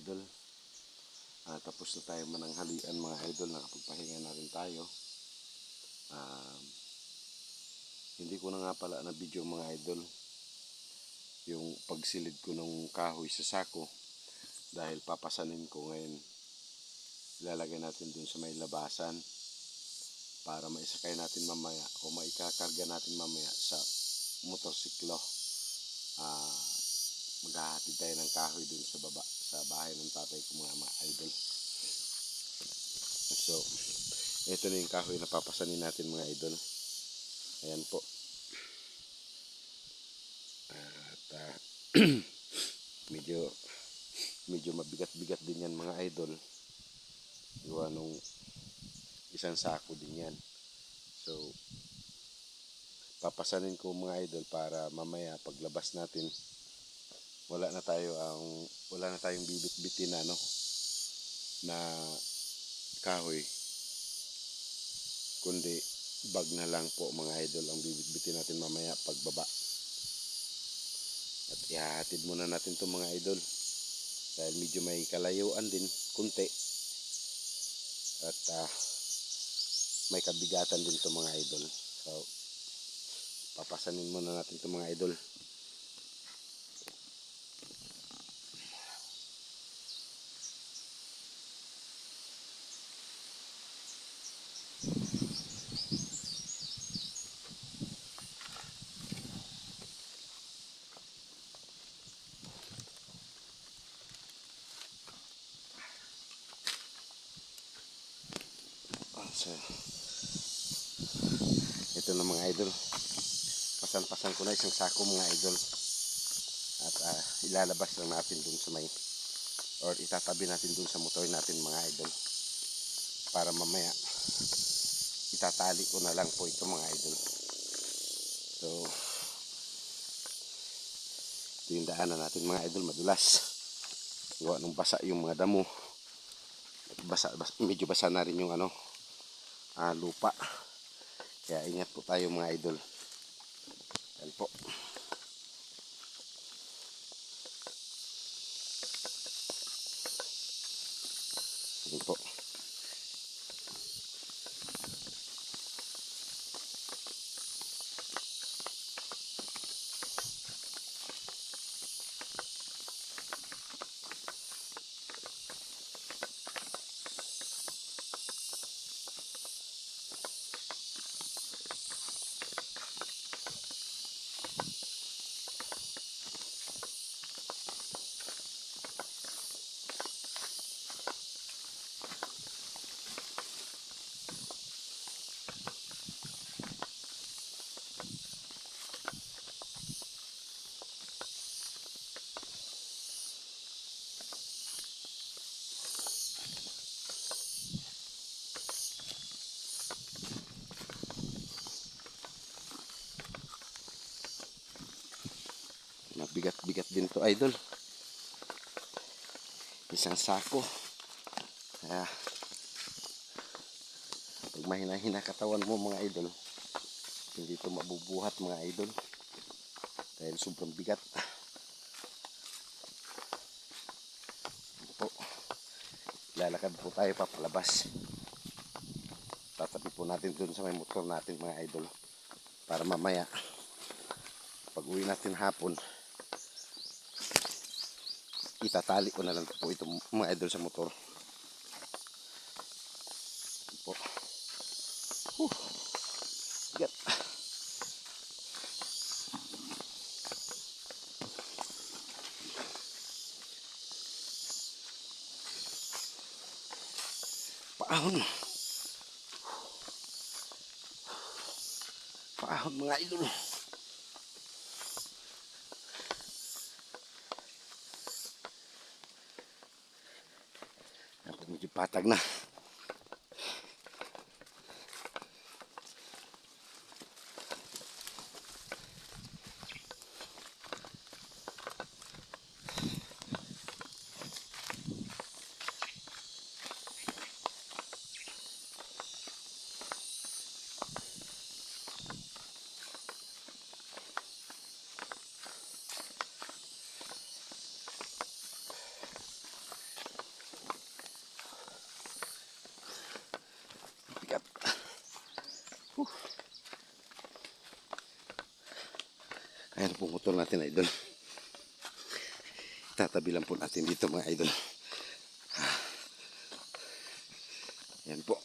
idol. Tapos na tayo mananghalian mga idol, nakapagpahinga na rin tayo. Hindi ko na nga pala na video mga idol yung pagsilid ko ng kahoy sa sako, dahil papasanin ko ngayon. Ilalagay natin dun sa may labasan para maisakay natin mamaya o maikakarga natin mamaya sa motorsiklo. Maghahatid tayo ng kahoy dun sa baba sa bahay ng tatay ko mga idol. So ito na yung kahoy na papasanin natin mga idol. Ayan po. At medyo mabigat-bigat din yan mga idol. Gawa nung isang sako din yan. So papasanin ko mga idol para mamaya paglabas natin wala na tayong bibit-bitin na kahoy, kundi bag na lang po mga idol ang bibit-bitin natin mamaya pagbaba. At ihahatid muna natin to mga idol dahil medyo may kalayuan din kunti at may kabigatan din to mga idol. So papasanin muna natin to mga idol. So ito na mga idol, pasan-pasan ko na isang sako mga idol at ilalabas lang natin dun sa may or itatabi natin dun sa motor natin mga idol para mamaya itatali ko na lang po ito mga idol. So ito yung daanan natin mga idol, madulas gawa nung basa yung mga damo at medyo basa na rin yung lupa, kaya ingat po tayo mga idol. Yan po. Yan po. Mabigat-bigat din to idol, isang sako. Kaya pag mahina-hina katawan mo mga idol, hindi to mabubuhat mga idol dahil sobrang bigat po. Lalakad po tayo papalabas, tatabi po natin dun sa may motor natin mga idol para mamaya pag uwi natin hapon itatali ko na lang po ito mga idol sa motor po. Bigat. Paahon mga idol. Medyo patag na. Ayan, pumutol natin idol. Tatabi lang po natin dito mga idol. Ayan po.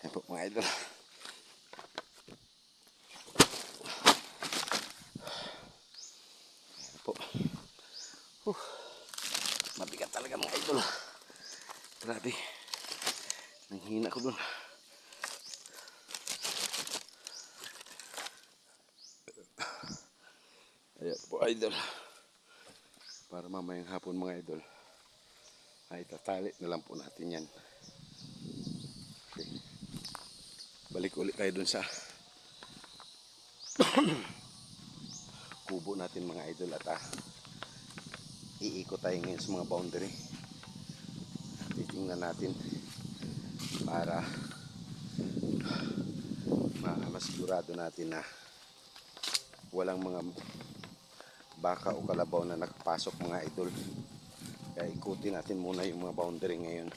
Ayan po mga idol. Ayan po. Mabigat talaga mga idol. Grabe. Nanghina ko dun. Ayan po idol. Para mamayang hapon mga idol ay tatali na lang po natin yan. Okay. Balik ulit tayo dun sa kubo natin mga idol at iikot tayo ngayon sa mga boundary. Titingnan natin para masigurado natin na walang mga baka o kalabaw na nakapasok mga idol. Kaya ikutin natin muna yung mga boundary ngayon.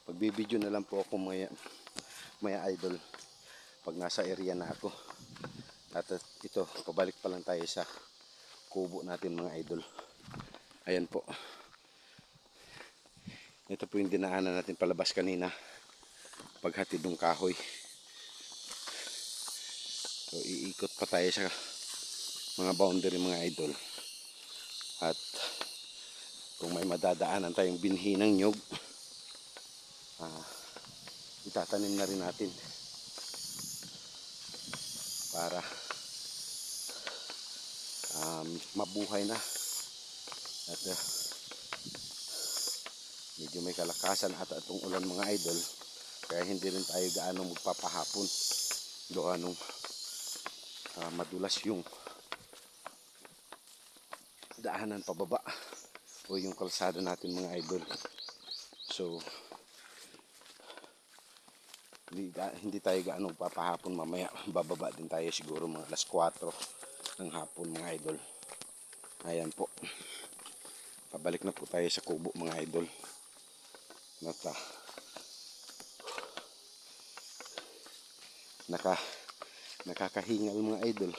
Magbibideo na lang po ako maya idol pag nasa area na ako. At ito, pabalik pa lang tayo sa kubo natin mga idol. Ayan po. Ito po yung dinaanan natin palabas kanina paghatid ng kahoy. So iikot pa tayo sa mga boundary mga idol. At kung may madadaanan tayong binhi ng nyug, itatanim na rin natin para mabuhay na. At medyo may kalakasan ata itong ulan mga idol, kaya hindi rin tayo gaano magpapahapon doon nung madulas yung daanan pababa o yung kalsada natin mga idol. So hindi tayo gaano magpapahapon. Mamaya bababa din tayo siguro mga alas 4 ng hapon mga idol. Ayan po, pabalik na po tayo sa kubo mga idol. Nakakahingal mga idol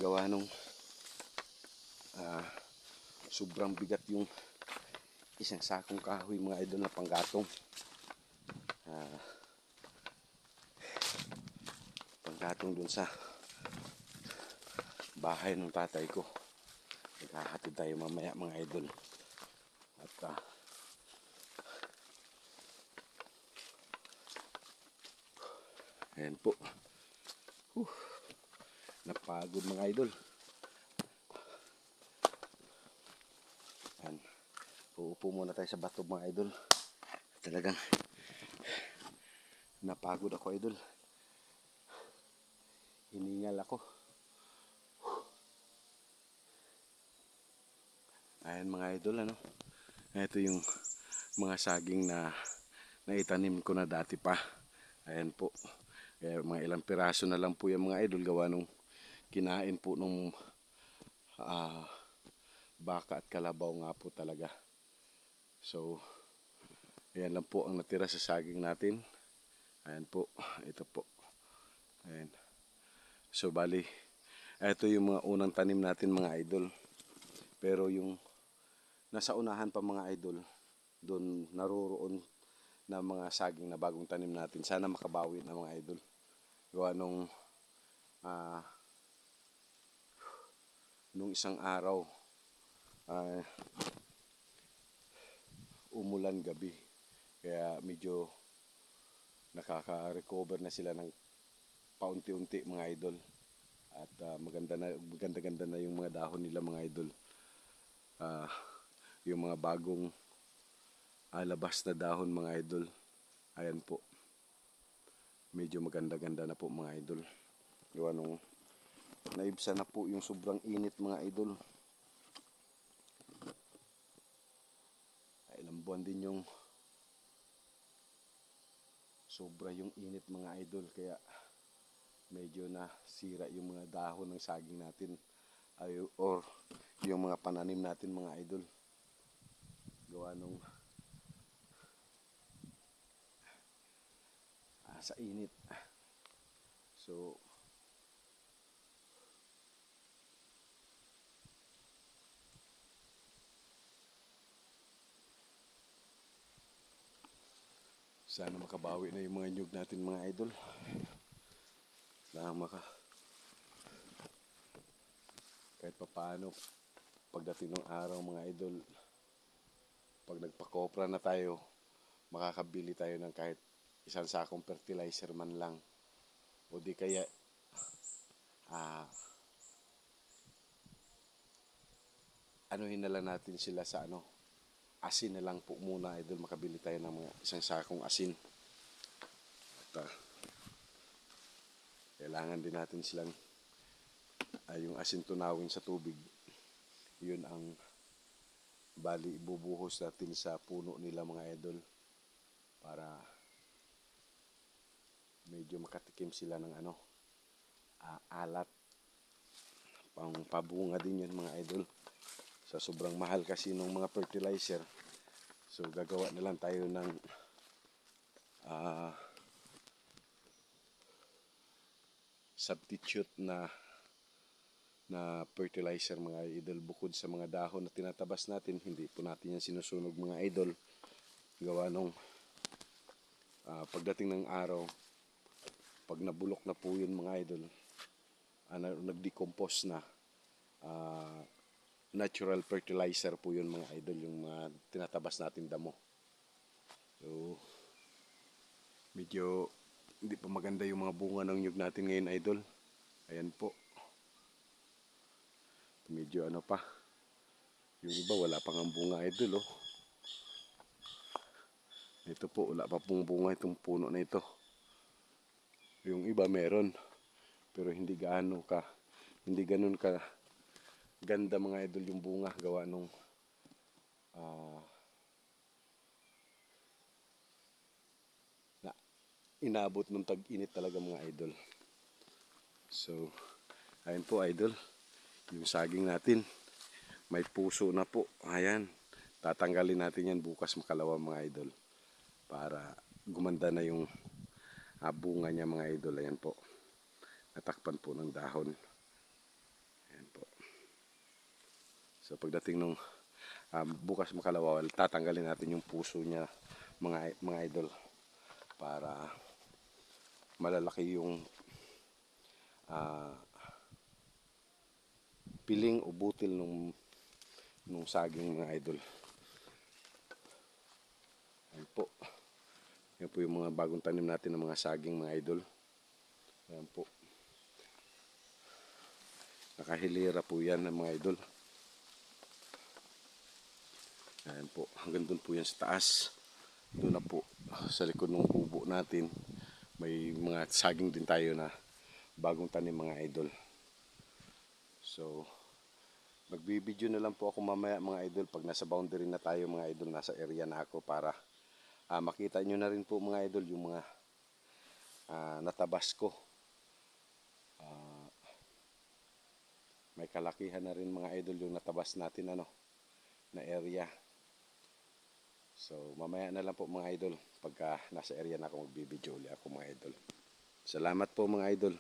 gawa nung sobrang bigat yung isang sakong kahoy mga idol na panggatong. Panggatong dun sa bahay ng tatay ko. Naghahatid tayo mamaya mga idol. At ayan po. Napagod mga idol. Ayan. Uupo muna tayo sa bato mga idol. Talagang napagod ako idol. Hiningal ako. Ayan mga idol, ano. Ito yung mga saging na naitanim ko na dati pa. Ayan po. Kaya mga ilang piraso na lang po yung mga idol gawa nung kinain po nung baka at kalabaw nga po talaga. So ayan lang po ang natira sa saging natin. Ayan po, ito po. Ayan. So bali, ito yung mga unang tanim natin mga idol. Pero yung nasa unahan pa mga idol, doon naroroon na mga saging na bagong tanim natin. Sana makabawi na mga idol. Gawa nung isang araw umulan gabi. Kaya medyo nakaka-recover na sila ng paunti-unti mga idol. At maganda-ganda na yung mga dahon nila mga idol. Yung mga bagong labas na dahon mga idol. Ayan po. Medyo maganda-ganda na po mga idol. Gawa nung naibsa na po yung sobrang init mga idol. Ilang buwan din yung sobra yung init mga idol. Kaya medyo nasira yung mga dahon ng saging natin. Or yung mga pananim natin mga idol. Gawa nung sa init. So sana makabawi na yung mga nyug natin mga idol. Na kahit papaano pagdating ng araw mga idol, pag nagpakopra na tayo, makakabili tayo ng kahit isang sakong fertilizer man lang, o di kaya anuhin na lang natin sila sa asin na lang po muna idol, makabili tayo ng mga isang sakong asin. At kailangan din natin silang yung asin tunawin sa tubig. Yun ang bali ibubuhos natin sa puno nila mga idol, para medyo makatikim sila ng alat. Pang pabunga din yun mga idol. Sa sobrang mahal kasi ng mga fertilizer, so gagawa na lang tayo ng substitute na fertilizer mga idol. Bukod sa mga dahon na tinatabas natin, hindi po natin yan sinusunog mga idol. Gawa nung pagdating ng araw, pag nabulok na po yun mga idol, nag-decompose na, natural fertilizer po yun mga idol, yung mga tinatabas natin damo. So medyo hindi pa maganda yung mga bunga ng nyug natin ngayon idol. Ayan po, medyo pa, yung iba wala pang ang bunga idol. Ito po, wala pa pong bunga itong puno na ito. Yung iba meron, pero hindi ganun ka ganda mga idol yung bunga, gawa nung na inabot ng tag-init talaga mga idol. So ayun po idol, yung saging natin may puso na po. Ayan, tatanggalin natin yan bukas makalawa mga idol, para gumanda na yung bunga niya mga idol. Ayan po, natakpan po ng dahon. Ayan po. So pagdating nung bukas makalawa, tatanggalin natin yung puso niya mga idol, para malalaki yung piling o butil nung saging mga idol. Ayan po. Yan po yung mga bagong tanim natin ng mga saging mga idol. Ayan po. Nakahilera po yan ng mga idol. Ayan po. Hanggang doon po yan sa taas. Doon na po sa likod ng kubo natin, may mga saging din tayo na bagong tanim mga idol. So magbibideo na lang po ako mamaya mga idol pag nasa boundary na tayo mga idol, nasa area na ako, para makita nyo na rin po mga idol yung mga natabas ko. May kalakihan na rin mga idol yung natabas natin na area. So mamaya na lang po mga idol, pagka nasa area na ako, magbibideo ulit ako mga idol. Salamat po mga idol.